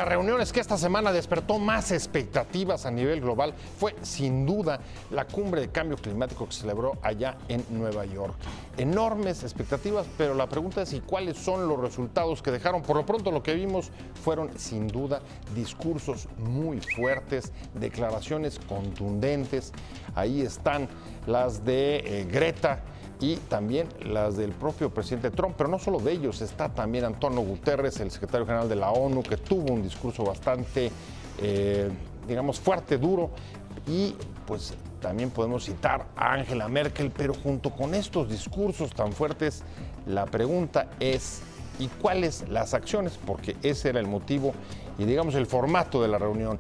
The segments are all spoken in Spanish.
las reuniones que esta semana despertó más expectativas a nivel global fue sin duda la cumbre de cambio climático que se celebró allá en Nueva York. Enormes expectativas, pero la pregunta es: ¿y cuáles son los resultados que dejaron? Por lo pronto lo que vimos fueron sin duda discursos muy fuertes, declaraciones contundentes. Ahí están las de Greta y también las del propio presidente Trump, pero no solo de ellos, está también Antonio Guterres, el secretario general de la ONU, que tuvo un discurso bastante, digamos, fuerte, duro, y pues también podemos citar a Angela Merkel, pero junto con estos discursos tan fuertes, la pregunta es: ¿y cuáles las acciones? Porque ese era el motivo y, digamos, el formato de la reunión,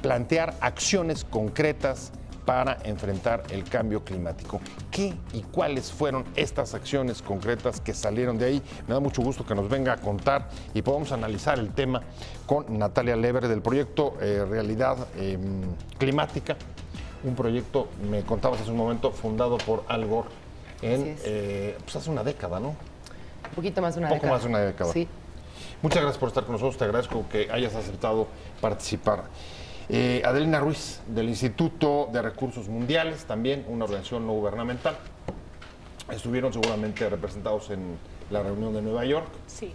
plantear acciones concretas para enfrentar el cambio climático. ¿Qué y cuáles fueron estas acciones concretas que salieron de ahí? Me da mucho gusto que nos venga a contar y podamos analizar el tema con Natalia Lever del proyecto Realidad Climática, un proyecto, me contabas hace un momento, fundado por Al Gore pues hace una década, ¿no? Un poquito más de una década. Un poco más de una década. Sí. Muchas gracias por estar con nosotros, te agradezco que hayas aceptado participar. Adelina Ruiz, del Instituto de Recursos Mundiales, también una organización no gubernamental. Estuvieron seguramente representados en la reunión de Nueva York. Sí.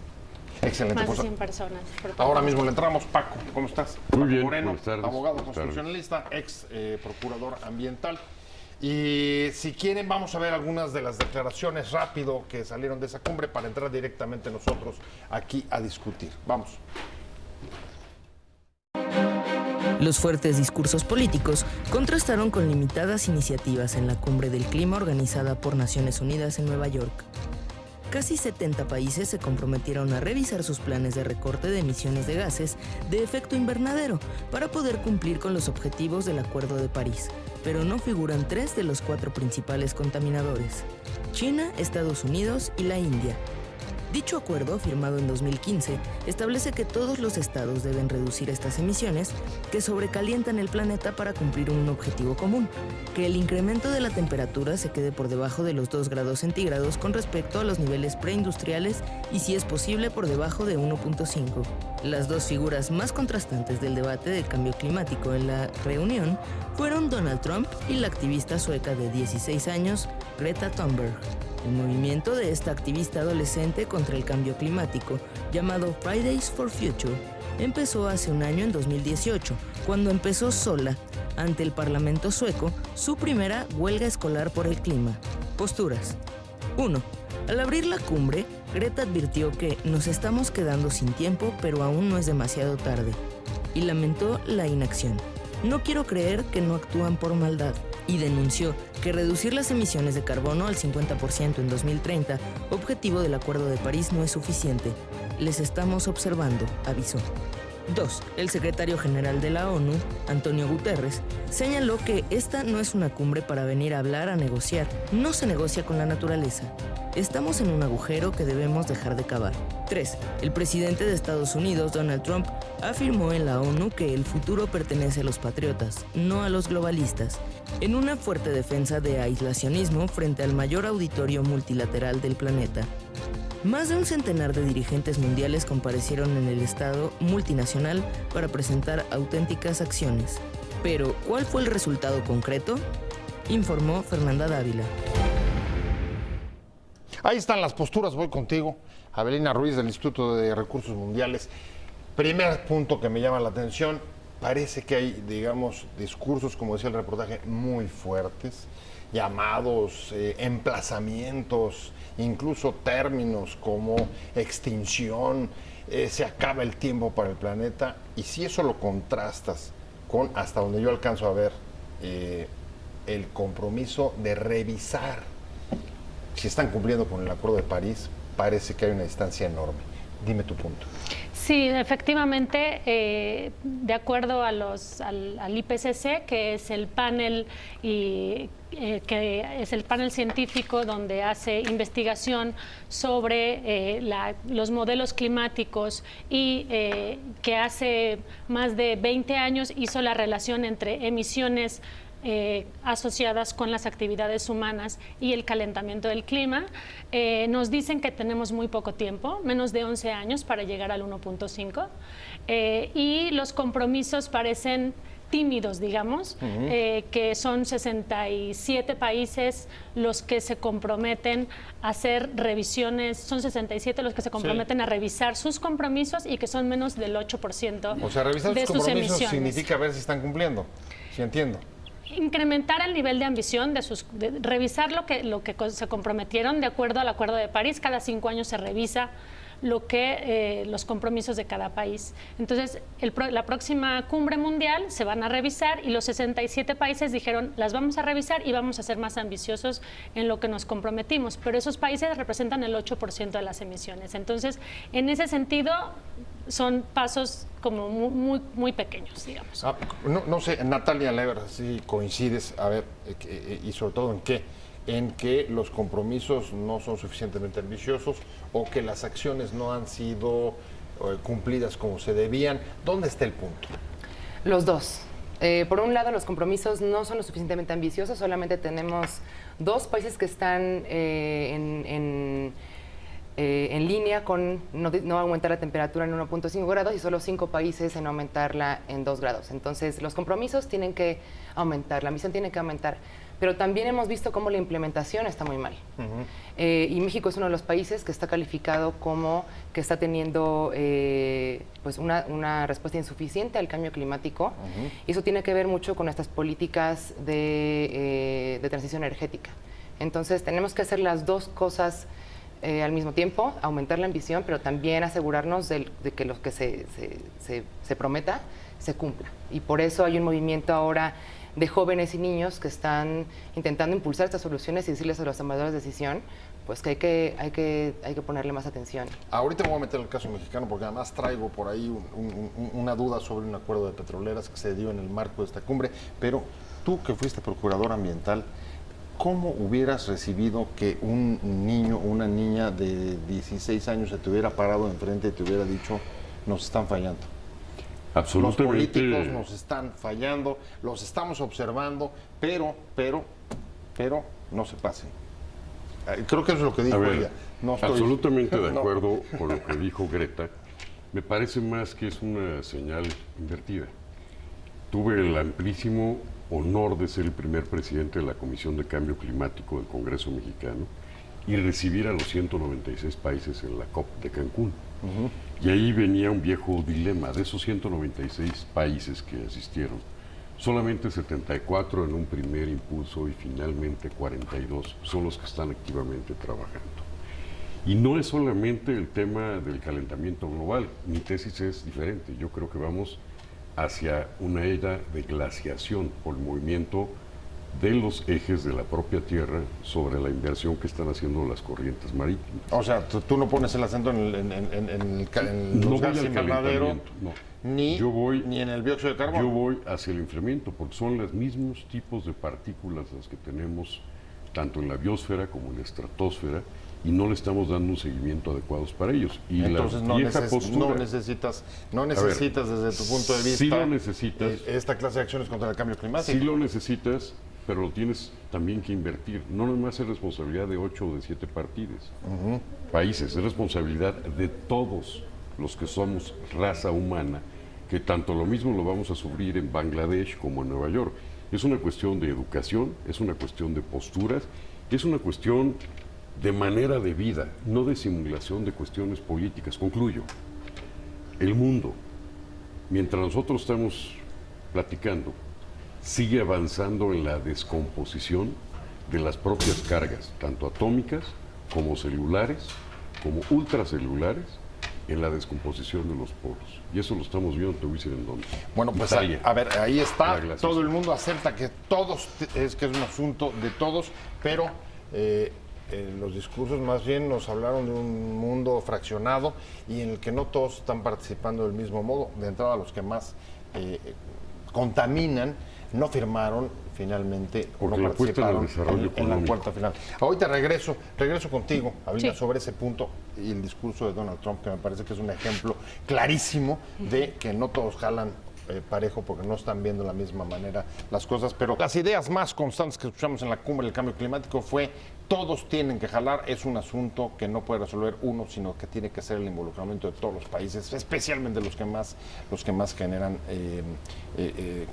Excelente. Más de 100 personas. Ahora mismo le entramos. Paco, ¿cómo estás? Muy Paco bien, Moreno, buenas tardes. abogado Buenas constitucionalista, ex procurador ambiental. Y si quieren, vamos a ver algunas de las declaraciones rápido que salieron de esa cumbre para entrar directamente nosotros aquí a discutir. Vamos. Los fuertes discursos políticos contrastaron con limitadas iniciativas en la Cumbre del Clima organizada por Naciones Unidas en Nueva York. Casi 70 países se comprometieron a revisar sus planes de recorte de emisiones de gases de efecto invernadero para poder cumplir con los objetivos del Acuerdo de París, pero no figuran 3 de los 4 principales contaminadores: China, Estados Unidos y la India. Dicho acuerdo, firmado en 2015, establece que todos los estados deben reducir estas emisiones que sobrecalientan el planeta para cumplir un objetivo común: que el incremento de la temperatura se quede por debajo de los 2 grados centígrados con respecto a los niveles preindustriales y, si es posible, por debajo de 1.5. Las dos figuras más contrastantes del debate del cambio climático en la reunión fueron Donald Trump y la activista sueca de 16 años, Greta Thunberg. El movimiento de esta activista adolescente contra el cambio climático, llamado Fridays for Future, empezó hace un año, en 2018, cuando empezó sola, ante el Parlamento sueco, su primera huelga escolar por el clima. Posturas. 1. Al abrir la cumbre, Greta advirtió que nos estamos quedando sin tiempo, pero aún no es demasiado tarde, y lamentó la inacción. No quiero creer que no actúan por maldad. Y denunció que reducir las emisiones de carbono al 50% en 2030, objetivo del Acuerdo de París, no es suficiente. Les estamos observando, avisó. 2. El secretario general de la ONU, Antonio Guterres, señaló que esta no es una cumbre para venir a hablar, a negociar. No se negocia con la naturaleza. Estamos en un agujero que debemos dejar de cavar. 3. El presidente de Estados Unidos, Donald Trump, afirmó en la ONU que el futuro pertenece a los patriotas, no a los globalistas, en una fuerte defensa de aislacionismo frente al mayor auditorio multilateral del planeta. Más de un centenar de dirigentes mundiales comparecieron en el Estado multinacional para presentar auténticas acciones. Pero, ¿cuál fue el resultado concreto? Informó Fernanda Dávila. Ahí están las posturas, voy contigo. Adelina Ruiz, del Instituto de Recursos Mundiales. Primer punto que me llama la atención: parece que hay, digamos, discursos, como decía el reportaje, muy fuertes, llamados, emplazamientos, incluso términos como extinción, se acaba el tiempo para el planeta. Y si eso lo contrastas con, hasta donde yo alcanzo a ver, el compromiso de revisar si están cumpliendo con el Acuerdo de París, parece que hay una distancia enorme. Dime tu punto. Sí, efectivamente, de acuerdo a al IPCC, que es el panel que es el panel científico donde hace investigación sobre los modelos climáticos y que hace más de 20 años hizo la relación entre emisiones asociadas con las actividades humanas y el calentamiento del clima. Nos dicen que tenemos muy poco tiempo, menos de 11 años para llegar al 1.5, y los compromisos parecen tímidos, digamos, que son 67 países los que se comprometen a hacer revisiones, son 67 los que se comprometen a revisar sus compromisos y que son menos del 8% O sea, revisar de sus sus compromisos emisiones. significa ver si están cumpliendo, si entiendo. Incrementar el nivel de ambición, revisar lo que se comprometieron de acuerdo al Acuerdo de París. Cada 5 años se revisa los compromisos de cada país. Entonces, la próxima cumbre mundial se van a revisar y los 67 países dijeron, las vamos a revisar y vamos a ser más ambiciosos en lo que nos comprometimos, pero esos países representan el 8% de las emisiones. Entonces, en ese sentido, son pasos como muy pequeños, digamos. No sé, Natalia Lever, si coincides, a ver, y sobre todo en qué, en que los compromisos no son suficientemente ambiciosos o que las acciones no han sido cumplidas como se debían. ¿Dónde está el punto? Los dos. Por un lado, los compromisos no son lo suficientemente ambiciosos, solamente tenemos 2 países que están en línea con no aumentar la temperatura en 1.5 grados y solo 5 países en aumentarla en 2 grados. Entonces, los compromisos tienen que aumentar, la misión tiene que aumentar. Pero también hemos visto cómo la implementación está muy mal. Y México es uno de los países que está calificado como que está teniendo pues una respuesta insuficiente al cambio climático. Y eso tiene que ver mucho con nuestras políticas de transición energética. Entonces, tenemos que hacer las 2 cosas al mismo tiempo, aumentar la ambición, pero también asegurarnos de que lo que se prometa se cumpla. Y por eso hay un movimiento ahora de jóvenes y niños que están intentando impulsar estas soluciones y decirles a los tomadores de decisión pues que hay que ponerle más atención. Ahorita me voy a meter en el caso mexicano porque además traigo por ahí una duda sobre un acuerdo de petroleras que se dio en el marco de esta cumbre, pero tú que fuiste procurador ambiental, ¿cómo hubieras recibido que un niño o una niña de 16 años se te hubiera parado enfrente y te hubiera dicho, nos están fallando? Absolutamente. Los políticos nos están fallando, los estamos observando, pero no se pasen. Creo que eso es lo que dijo ella. No estoy... Absolutamente de acuerdo con lo que dijo Greta. Me parece más que es una señal invertida. Tuve el amplísimo honor de ser el primer presidente de la Comisión de Cambio Climático del Congreso Mexicano y recibir a los 196 países en la COP de Cancún. Y ahí venía un viejo dilema. De esos 196 países que asistieron, solamente 74 en un primer impulso y finalmente 42 son los que están activamente trabajando. Y no es solamente el tema del calentamiento global. Mi tesis es diferente. Yo creo que vamos hacia una era de glaciación por el movimiento de los ejes de la propia Tierra sobre la inversión que están haciendo las corrientes marítimas. O sea, tú no pones el acento en los gases invernadero, ni en el dióxido de carbono. Yo voy hacia el enfriamiento, porque son los mismos tipos de partículas las que tenemos tanto en la biosfera como en la estratosfera, y no le estamos dando un seguimiento adecuado para ellos. Y entonces no necesitas desde tu punto de vista sí lo necesitas, esta clase de acciones contra el cambio climático. Sí lo necesitas, pero lo tienes también que invertir. No nomás es responsabilidad de 8 o de 7 países, es responsabilidad de todos los que somos raza humana, que tanto lo mismo lo vamos a sufrir en Bangladesh como en Nueva York. Es una cuestión de educación, es una cuestión de posturas, es una cuestión de manera de vida, no de simulación de cuestiones políticas. Concluyo. El mundo, mientras nosotros estamos platicando, sigue avanzando en la descomposición de las propias cargas, tanto atómicas como celulares, como ultracelulares, en la descomposición de los polos. Y eso lo estamos viendo, te voy a decir en dónde. Bueno, pues Italia, a ver, ahí está. Todo el mundo acepta que es un asunto de todos, pero los discursos más bien nos hablaron de un mundo fraccionado y en el que no todos están participando del mismo modo. De entrada, los que más contaminan no firmaron finalmente o no participaron en la cuarta final. Ahorita regreso contigo, Avelina, sobre ese punto y el discurso de Donald Trump, que me parece que es un ejemplo clarísimo de que no todos jalan parejo porque no están viendo de la misma manera las cosas, pero las ideas más constantes que escuchamos en la cumbre del cambio climático fue todos tienen que jalar, es un asunto que no puede resolver uno, sino que tiene que ser el involucramiento de todos los países, especialmente los que más generan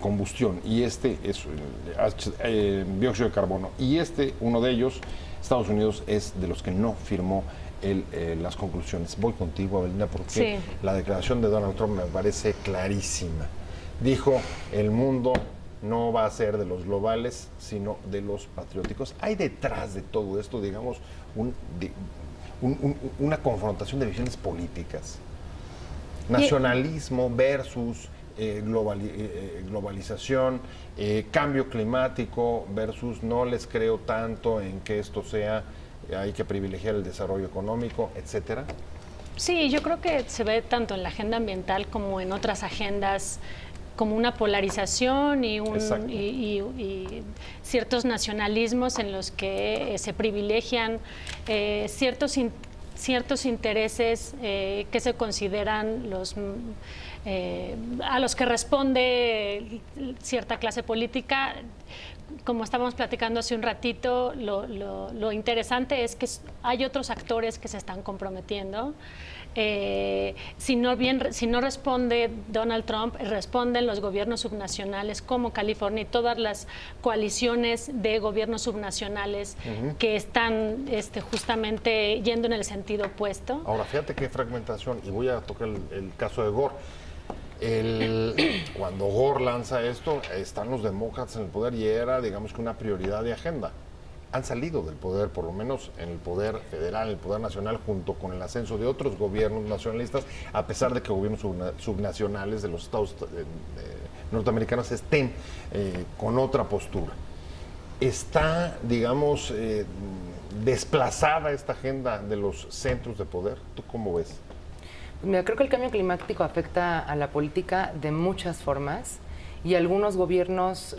combustión, y este es dióxido de carbono, y uno de ellos, Estados Unidos, es de los que no firmó las conclusiones. Voy contigo, Avelina, porque la declaración de Donald Trump me parece clarísima. Dijo, el mundo no va a ser de los globales, sino de los patrióticos. Hay detrás de todo esto, digamos, una confrontación de visiones políticas. Nacionalismo versus globalización, cambio climático versus no les creo tanto en que esto sea, hay que privilegiar el desarrollo económico, etcétera. Sí, yo creo que se ve tanto en la agenda ambiental como en otras agendas como una polarización y ciertos nacionalismos en los que se privilegian ciertos intereses que se consideran a los que responde cierta clase política. Como estábamos platicando hace un ratito, lo interesante es que hay otros actores que se están comprometiendo. Si no responde Donald Trump, responden los gobiernos subnacionales como California y todas las coaliciones de gobiernos subnacionales que están justamente yendo en el sentido opuesto. Ahora, fíjate qué fragmentación, y voy a tocar el caso de Gore. Cuando Gore lanza esto, están los demócratas en el poder y era, digamos, que una prioridad de agenda. Han salido del poder, por lo menos en el poder federal, en el poder nacional, junto con el ascenso de otros gobiernos nacionalistas, a pesar de que gobiernos subnacionales de los estados norteamericanos estén con otra postura. Está, digamos, desplazada esta agenda de los centros de poder. ¿Tú cómo ves? Mira, creo que el cambio climático afecta a la política de muchas formas y algunos gobiernos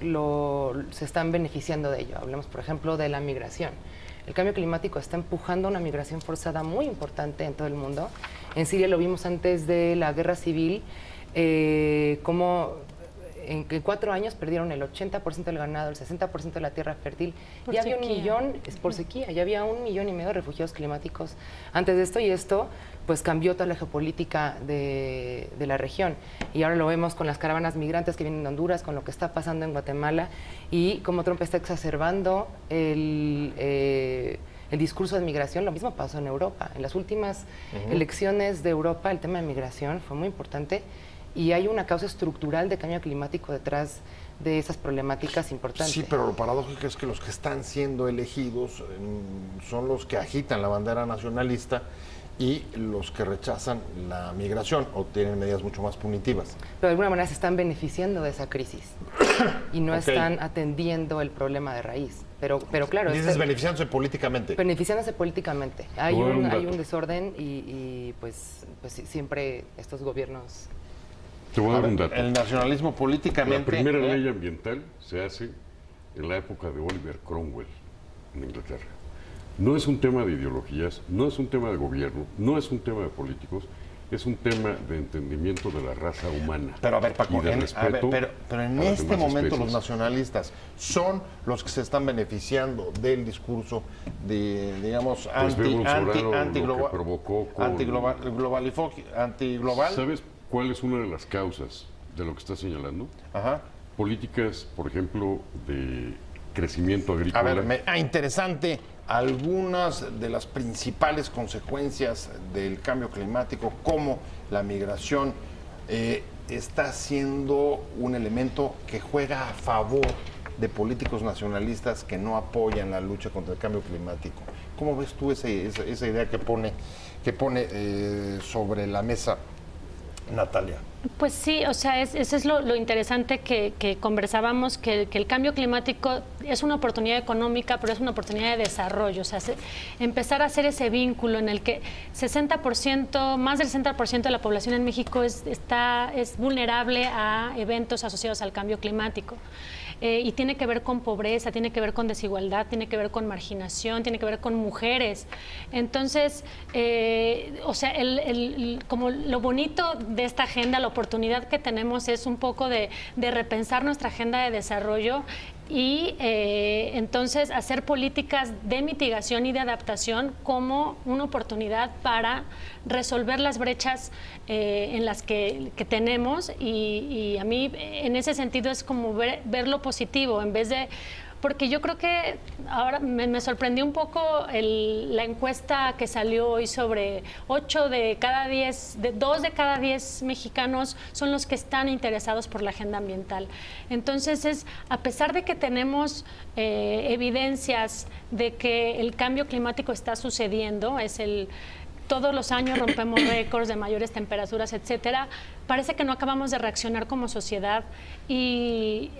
se están beneficiando de ello. Hablemos, por ejemplo, de la migración. El cambio climático está empujando una migración forzada muy importante en todo el mundo. En Siria lo vimos antes de la guerra civil, como en 4 años perdieron el 80% del ganado, el 60% de la tierra fértil. Ya había 1 millón, por sequía, ya había 1,5 millones de refugiados climáticos antes de esto, y esto pues cambió toda la geopolítica de la región. Y ahora lo vemos con las caravanas migrantes que vienen de Honduras, con lo que está pasando en Guatemala, y cómo Trump está exacerbando el discurso de migración. Lo mismo pasó en Europa. En las últimas elecciones de Europa, el tema de migración fue muy importante, y hay una causa estructural de cambio climático detrás de esas problemáticas importantes. Sí, pero lo paradójico es que los que están siendo elegidos son los que agitan la bandera nacionalista y los que rechazan la migración o tienen medidas mucho más punitivas. Pero de alguna manera se están beneficiando de esa crisis y no están atendiendo el problema de raíz. Pero claro... Dices beneficiándose políticamente. Beneficiándose políticamente. Hay un desorden y pues siempre estos gobiernos... Te voy a dar un dato. El nacionalismo políticamente... La primera ley ambiental se hace en la época de Oliver Cromwell, en Inglaterra. No es un tema de ideologías, no es un tema de gobierno, no es un tema de políticos, es un tema de entendimiento de la raza humana. Pero a ver, Paco, y de respeto pero en este momento los nacionalistas son los que se están beneficiando del discurso de, digamos, antiglobal. ¿Sabes cuál es una de las causas de lo que está señalando? Ajá. Políticas, por ejemplo, de crecimiento agrícola. A ver, interesante. Algunas de las principales consecuencias del cambio climático, como la migración, está siendo un elemento que juega a favor de políticos nacionalistas que no apoyan la lucha contra el cambio climático. ¿Cómo ves tú esa idea que pone sobre la mesa Natalia? Pues sí, o sea, eso es lo interesante que conversábamos, que el cambio climático es una oportunidad económica, pero es una oportunidad de desarrollo. O sea, empezar a hacer ese vínculo en el que más del 60% de la población en México es vulnerable a eventos asociados al cambio climático. y tiene que ver con pobreza, tiene que ver con desigualdad, tiene que ver con marginación, tiene que ver con mujeres. Entonces, o sea, como lo bonito de esta agenda, la oportunidad que tenemos es un poco de repensar nuestra agenda de desarrollo y entonces hacer políticas de mitigación y de adaptación como una oportunidad para resolver las brechas en las que tenemos y a mí en ese sentido es como ver lo positivo en vez de... Porque yo creo que ahora me sorprendió un poco la encuesta que salió hoy sobre 2 de cada 10 mexicanos son los que están interesados por la agenda ambiental. Entonces, a pesar de que tenemos evidencias de que el cambio climático está sucediendo, todos los años rompemos récords de mayores temperaturas, etcétera, parece que no acabamos de reaccionar como sociedad y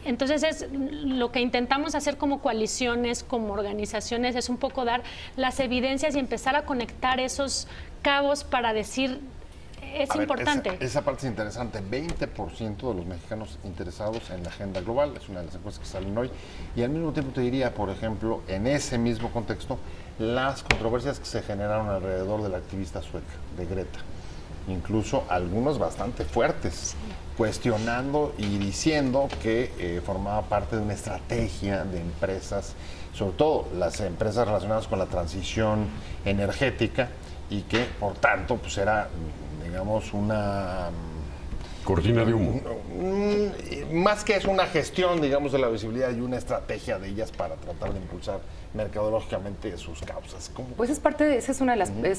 entonces lo que intentamos hacer como coaliciones, como organizaciones, es un poco dar las evidencias y empezar a conectar esos cabos para decir, es importante. Esa parte es interesante. 20% de los mexicanos interesados en la agenda global, es una de las encuestas que salen hoy. Y al mismo tiempo te diría, por ejemplo, en ese mismo contexto, las controversias que se generaron alrededor de la activista sueca, de Greta. Incluso algunos bastante fuertes, cuestionando y diciendo que formaba parte de una estrategia de empresas, sobre todo las empresas relacionadas con la transición energética, y que por tanto pues era, digamos, una... Cortina de humo. Más que es una gestión, digamos, de la visibilidad y una estrategia de ellas para tratar de impulsar mercadológicamente sus causas. Pues esa es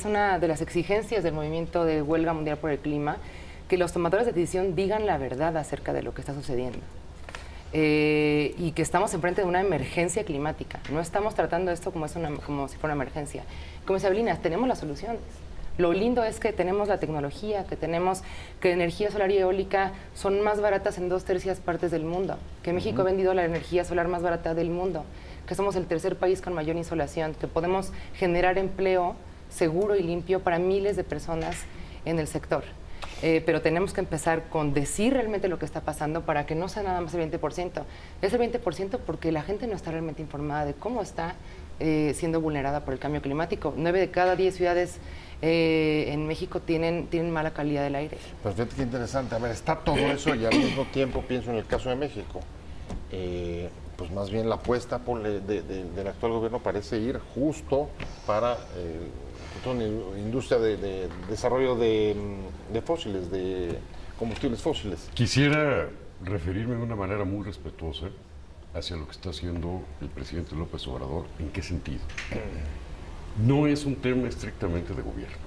una de las exigencias del movimiento de huelga mundial por el clima, que los tomadores de decisión digan la verdad acerca de lo que está sucediendo. Y que estamos enfrente de una emergencia climática. No estamos tratando esto como si fuera una emergencia. Como dice Evelina, tenemos las soluciones. Lo lindo es que tenemos la tecnología, que energía solar y eólica son más baratas en 2/3 partes del mundo, que México ha vendido la energía solar más barata del mundo, que somos el tercer país con mayor insolación, que podemos generar empleo seguro y limpio para miles de personas en el sector. Pero tenemos que empezar con decir realmente lo que está pasando para que no sea nada más el 20%. Es el 20% porque la gente no está realmente informada de cómo está siendo vulnerada por el cambio climático. 9 de cada 10 ciudades en México tienen mala calidad del aire. Pues fíjate qué interesante. A ver, está todo eso y al mismo tiempo pienso en el caso de México. Pues más bien la apuesta del actual gobierno parece ir justo para una industria de desarrollo de fósiles, de combustibles fósiles. Quisiera referirme de una manera muy respetuosa hacia lo que está haciendo el presidente López Obrador. ¿En qué sentido? No es un tema estrictamente de gobierno,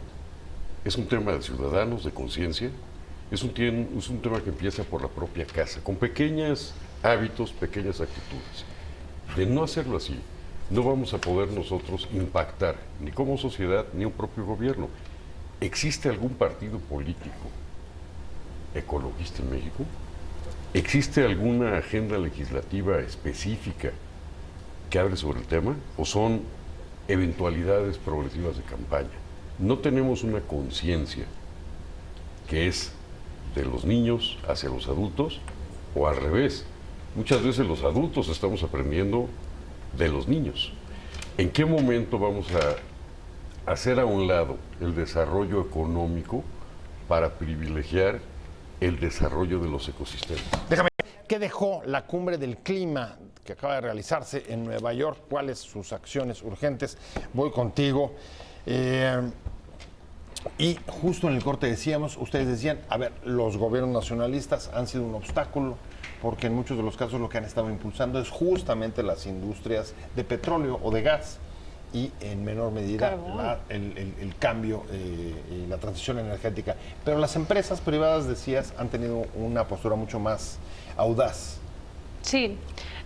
es un tema de ciudadanos, de conciencia, es un tema que empieza por la propia casa, con pequeños hábitos, pequeñas actitudes. De no hacerlo así, no vamos a poder nosotros impactar, ni como sociedad, ni un propio gobierno. ¿Existe algún partido político ecologista en México? ¿Existe alguna agenda legislativa específica que hable sobre el tema? ¿O son eventualidades progresivas de campaña? No tenemos una conciencia que es de los niños hacia los adultos, o al revés. Muchas veces los adultos estamos aprendiendo de los niños. ¿En qué momento vamos a hacer a un lado el desarrollo económico para privilegiar el desarrollo de los ecosistemas? Déjame, ¿qué dejó la cumbre del clima que acaba de realizarse en Nueva York? ¿Cuáles sus acciones urgentes? Voy contigo. Y justo en el corte ustedes decían, a ver, los gobiernos nacionalistas han sido un obstáculo porque en muchos de los casos lo que han estado impulsando es justamente las industrias de petróleo o de gas y en menor medida el cambio y la transición energética. Pero las empresas privadas, decías, han tenido una postura mucho más audaz. Sí,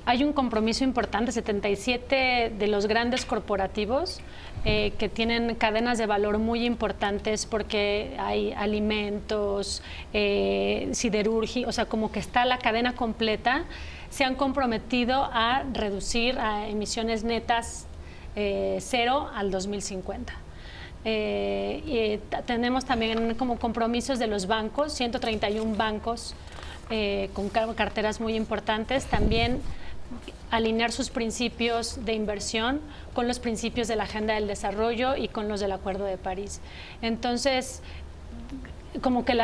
hay un compromiso importante, 77 de los grandes corporativos que tienen cadenas de valor muy importantes porque hay alimentos, siderurgia, o sea, como que está la cadena completa, se han comprometido a reducir a emisiones netas 0 al 2050. Tenemos también como compromisos de los bancos, 131 bancos con carteras muy importantes, también alinear sus principios de inversión con los principios de la Agenda del Desarrollo y con los del Acuerdo de París. Entonces, como que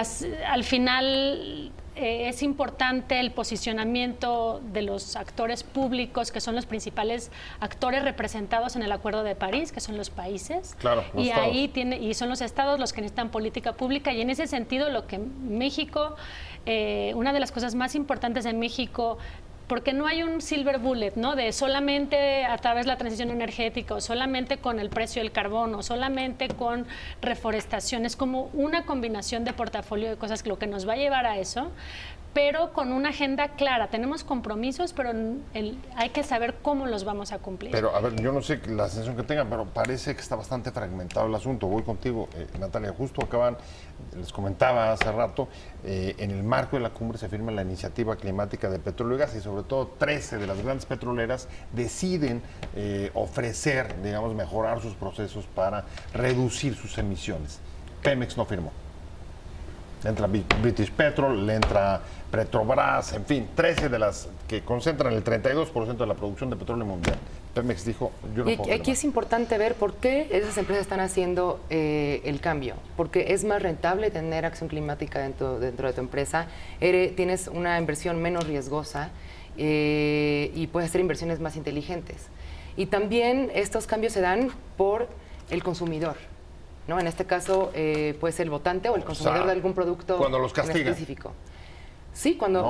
al final es importante el posicionamiento de los actores públicos, que son los principales actores representados en el Acuerdo de París, que son los países. Claro, los y estados. y son los estados los que necesitan política pública, y en ese sentido lo que México, una de las cosas más importantes en México, porque no hay un silver bullet, ¿no? De solamente a través de la transición energética, o solamente con el precio del carbón, o solamente con reforestación. Es como una combinación de portafolio de cosas que lo que nos va a llevar a eso, pero con una agenda clara. Tenemos compromisos, pero hay que saber cómo los vamos a cumplir. Pero, a ver, yo no sé la sensación que tengan, pero parece que está bastante fragmentado el asunto. Voy contigo, Natalia. Justo les comentaba hace rato, en el marco de la cumbre se firma la iniciativa climática de petróleo y gas, y sobre todo 13 de las grandes petroleras deciden ofrecer, digamos, mejorar sus procesos para reducir sus emisiones. Pemex no firmó. Le entra British Petrol, le entra Petrobras, en fin, 13 de las que concentran el 32% de la producción de petróleo mundial. Pemex dijo, yo no puedo. Aquí es importante ver por qué esas empresas están haciendo el cambio. Porque es más rentable tener acción climática dentro de tu empresa. Tienes una inversión menos riesgosa y puedes hacer inversiones más inteligentes. Y también estos cambios se dan por el consumidor, ¿no? En este caso, puede ser el votante o el consumidor de algún producto cuando los en castigan. específico. Sí, cuando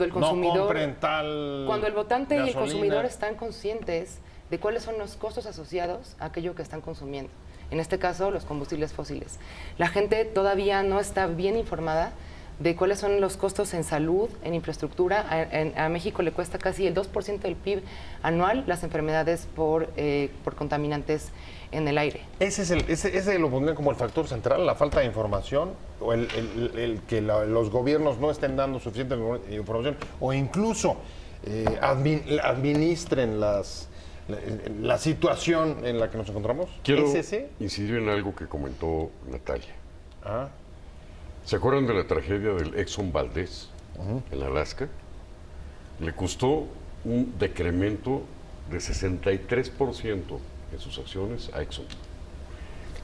el consumidor, no compren tal cuando el votante y el gasolina. consumidor están conscientes de cuáles son los costos asociados a aquello que están consumiendo. En este caso, los combustibles fósiles. La gente todavía no está bien informada de cuáles son los costos en salud, en infraestructura. A México le cuesta casi el 2% del PIB anual las enfermedades por contaminantes en el aire. Ese lo pondrían como el factor central, la falta de información, o el que los gobiernos no estén dando suficiente información, o incluso administren la situación en la que nos encontramos. Quiero ¿Es ese? incidir en algo que comentó Natalia. Ah, ¿Se acuerdan de la tragedia del Exxon Valdez en Alaska? Le costó un decremento de 63% en sus acciones a Exxon.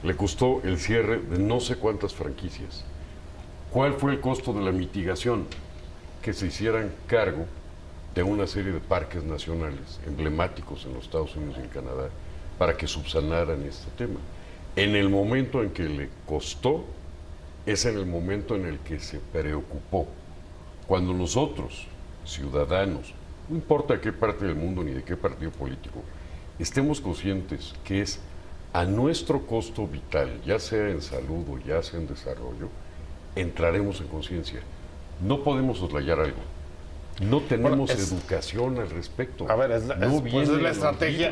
Le costó el cierre de no sé cuántas franquicias. ¿Cuál fue el costo de la mitigación? Que se hicieran cargo de una serie de parques nacionales emblemáticos en los Estados Unidos y en Canadá para que subsanaran este tema. En el momento en que le costó, es en el momento en el que se preocupó. Cuando nosotros, ciudadanos, no importa qué parte del mundo ni de qué partido político, estemos conscientes que es a nuestro costo vital, ya sea en salud o ya sea en desarrollo, entraremos en conciencia. No podemos soslayar algo. No tenemos educación al respecto. a ver, es la estrategia,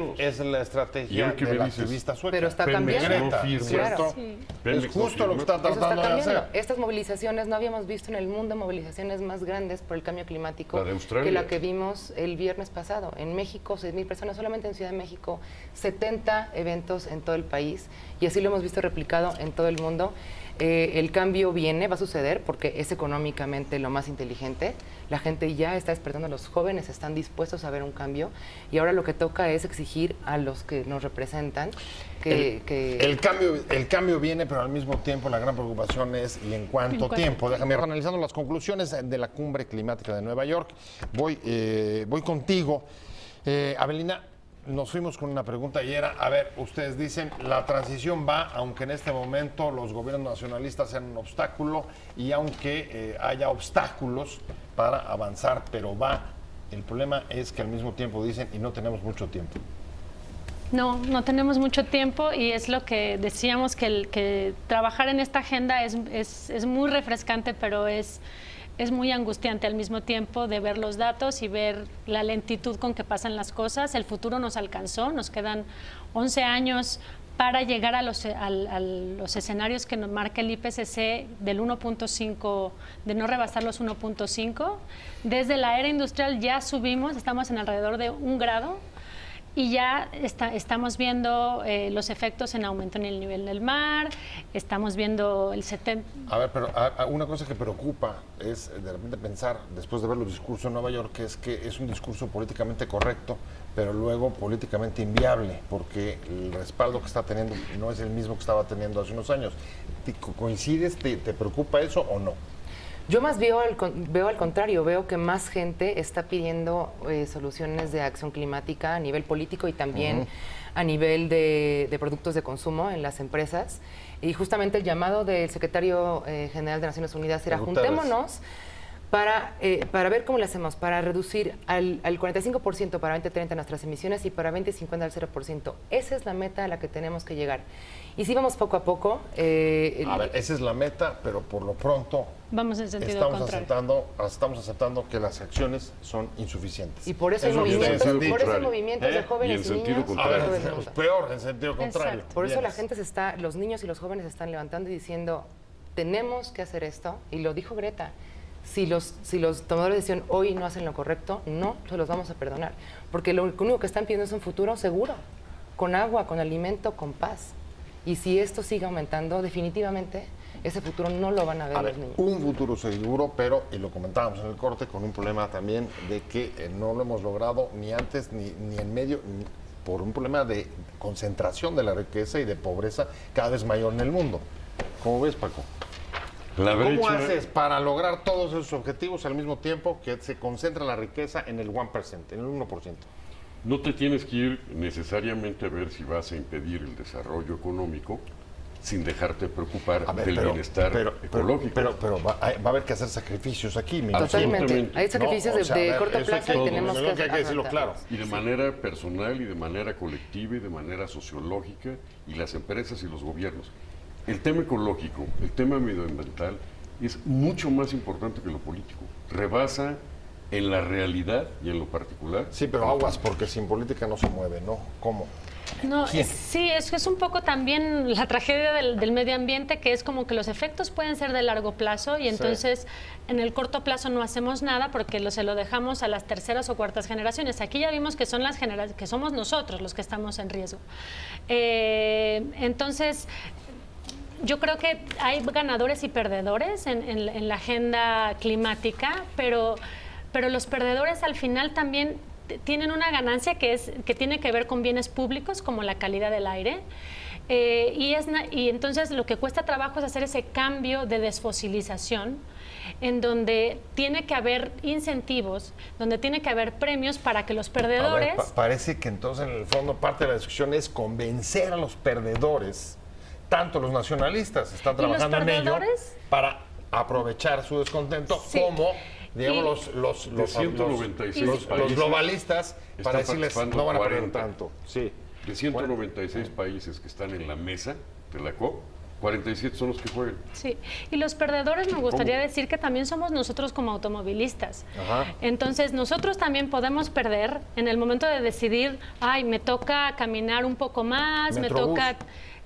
¿Y hoy qué del me dices? activista sueca. Pero está Pemex cambiando. no firma. ¿cierto? Sí. Pemex Es no justo lo que firma. está Eso está tratando de cambiando. hacer. Estas movilizaciones, no habíamos visto en el mundo movilizaciones más grandes por el cambio climático La de Australia. que la que vimos el viernes pasado. En México, 6,000 personas, solamente en Ciudad de México, 70 eventos en todo el país, y así lo hemos visto replicado en todo el mundo. El cambio va a suceder porque es económicamente lo más inteligente. La gente ya está despertando, los jóvenes están dispuestos a ver un cambio, y ahora lo que toca es exigir a los que nos representan El cambio viene, pero al mismo tiempo la gran preocupación es ¿y en cuánto tiempo? Déjame ir analizando las conclusiones de la cumbre climática de Nueva York. Voy contigo. Avelina, nos fuimos con una pregunta y era, a ver, ustedes dicen, la transición va, aunque en este momento los gobiernos nacionalistas sean un obstáculo y aunque haya obstáculos para avanzar, pero va. El problema es que al mismo tiempo dicen, y no tenemos mucho tiempo. No tenemos mucho tiempo, y es lo que decíamos, que trabajar en esta agenda es muy refrescante, pero es muy angustiante al mismo tiempo de ver los datos y ver la lentitud con que pasan las cosas. El futuro nos alcanzó, nos quedan 11 años para llegar a los escenarios que nos marca el IPCC del 1.5, de no rebasar los 1.5. Desde la era industrial ya subimos, estamos en alrededor de 1 grado. y ya estamos viendo los efectos en aumento en el nivel del mar, estamos viendo el 70... A ver, pero una cosa que preocupa es de repente pensar, después de ver los discursos en Nueva York, que es un discurso políticamente correcto, pero luego políticamente inviable, porque el respaldo que está teniendo no es el mismo que estaba teniendo hace unos años. ¿Coincides? ¿Te preocupa eso o no? Yo más veo al contrario, veo que más gente está pidiendo soluciones de acción climática a nivel político y también a nivel de productos de consumo en las empresas. Y justamente el llamado del secretario general de Naciones Unidas era juntémonos para ver cómo lo hacemos, para reducir al 45% para 2030 nuestras emisiones y para 2050 al 0%. Esa es la meta a la que tenemos que llegar. Y si vamos poco a poco... a ver, esa es la meta, pero por lo pronto Vamos en sentido estamos contrario. aceptando que las acciones son insuficientes. Y por eso hay Es lo que movimientos, ustedes han dicho. movimientos de jóvenes Y en y sentido niños. contrario. A todo ver, el mundo. peor, en sentido contrario. Exacto. Por eso la Vienes. gente los niños y los jóvenes se están levantando y diciendo, tenemos que hacer esto, y lo dijo Greta, si los tomadores de decisión hoy no hacen lo correcto, no se los vamos a perdonar, porque lo único que están pidiendo es un futuro seguro, con agua, con alimento, con paz. Y si esto sigue aumentando, definitivamente ese futuro no lo van a ver A los ver, niños. un futuro seguro, pero, y lo comentábamos en el corte, con un problema también de que no lo hemos logrado ni antes ni en medio, por un problema de concentración de la riqueza y de pobreza cada vez mayor en el mundo. ¿Cómo ves, Paco? La ¿Cómo brecha, haces para lograr todos esos objetivos al mismo tiempo que se concentra la riqueza en el 1%, en el 1%? no te tienes que ir necesariamente a ver si vas a impedir el desarrollo económico sin dejarte preocupar A ver, del bienestar ecológico. Pero va a haber que hacer sacrificios aquí, me imagino. Totalmente. absolutamente. Hay sacrificios No, o sea, de a ver, corto eso plazo y tenemos hay que decirlo claro. Y de manera personal y de manera colectiva y de manera sociológica, y las empresas y los gobiernos. El tema ecológico, el tema medioambiental es mucho más importante que lo político. Rebasa en la realidad y en lo particular. Sí, pero aguas, porque sin política no se mueve, ¿no? ¿Cómo? No, sí, es un poco también la tragedia del medio ambiente, que es como que los efectos pueden ser de largo plazo y entonces en el corto plazo no hacemos nada porque se lo dejamos a las terceras o cuartas generaciones. Aquí ya vimos que son las generaciones, que somos nosotros los que estamos en riesgo. Entonces, yo creo que hay ganadores y perdedores en la agenda climática, pero los perdedores al final también tienen una ganancia que tiene que ver con bienes públicos como la calidad del aire. Y entonces lo que cuesta trabajo es hacer ese cambio de desfosilización, en donde tiene que haber incentivos, donde tiene que haber premios para que los perdedores... A ver, parece que entonces en el fondo parte de la discusión es convencer a los perdedores, tanto los nacionalistas están trabajando en ello para aprovechar su descontento, Sí. como digamos los 196 países globalistas para están decirles participando no van a perder 40. tanto. Sí. De 196 países que están en la mesa de la COP, 47 son los que juegan. Sí, y los perdedores me gustaría decir que también somos nosotros como automovilistas. Ajá. Entonces, nosotros también podemos perder en el momento de decidir, ay, me toca caminar un poco más, Metrobús. me toca...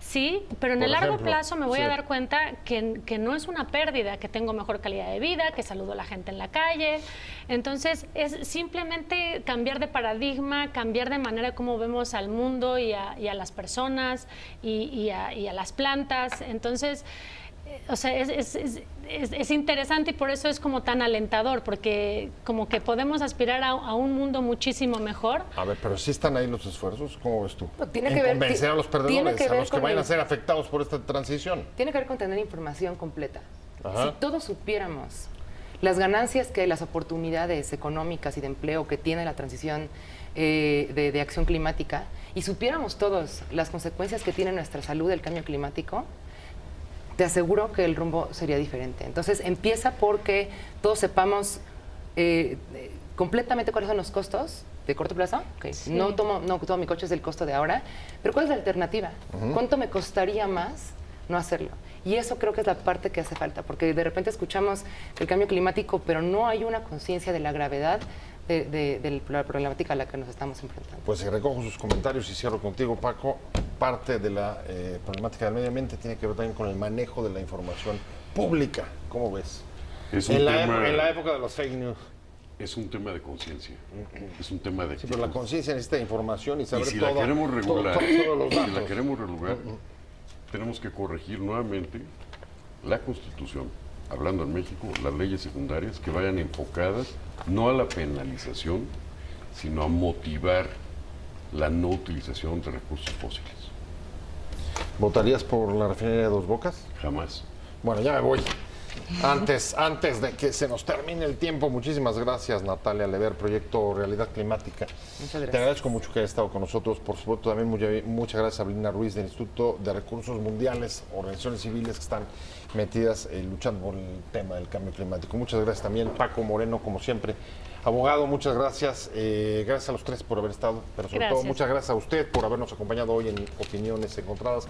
Sí, pero en Por el largo ejemplo, plazo me voy sí. a dar cuenta que no es una pérdida, que tengo mejor calidad de vida, que saludo a la gente en la calle. Entonces, es simplemente cambiar de paradigma, cambiar de manera como vemos al mundo y a las personas y a las plantas. Entonces, o sea, es interesante y por eso es como tan alentador, porque como que podemos aspirar a un mundo muchísimo mejor. A ver, pero sí están ahí los esfuerzos, ¿cómo ves tú? No, tiene En que ver- convencer a los tiene perdedores, que a ver los que con vayan a el- ser afectados por esta transición. Tiene que ver con tener información completa. Ajá. Si todos supiéramos las ganancias las oportunidades económicas y de empleo que tiene la transición de acción climática, y supiéramos todos las consecuencias que tiene nuestra salud el cambio climático, te aseguro que el rumbo sería diferente. Entonces empieza porque todos sepamos completamente cuáles son los costos de corto plazo. Okay. Sí. No todo mi coche es el costo de ahora, pero ¿cuál es la alternativa? ¿Cuánto me costaría más no hacerlo? Y eso creo que es la parte que hace falta, porque de repente escuchamos el cambio climático, pero no hay una conciencia de la gravedad de la problemática a la que nos estamos enfrentando. Pues recojo sus comentarios y cierro contigo, Paco. Parte de la problemática del medio ambiente tiene que ver también con el manejo de la información pública. ¿Cómo ves? Es un En tema... la época de los fake news. Es un tema de conciencia, es un tema de Sí, pero la actitud. conciencia necesita información y Y saber si toda- la queremos regular, todos los si la datos. queremos regular, tenemos que corregir nuevamente la Constitución, hablando en México, las leyes secundarias que vayan enfocadas no a la penalización, sino a motivar la no utilización de recursos fósiles. ¿Votarías por la refinería de Dos Bocas? Jamás. Bueno, ya me voy. Antes de que se nos termine el tiempo, muchísimas gracias, Natalia Lever, Proyecto Realidad Climática. Muchas gracias. Te agradezco mucho que hayas estado con nosotros. Por supuesto, también muchas gracias a Sabrina Ruiz del Instituto de Recursos Mundiales, organizaciones civiles que están metidas luchando por el tema del cambio climático. Muchas gracias también, Paco Moreno, como siempre. Abogado, muchas gracias. Gracias a los tres por haber estado, pero sobre todo Gracias. muchas gracias a usted por habernos acompañado hoy en Opiniones Encontradas.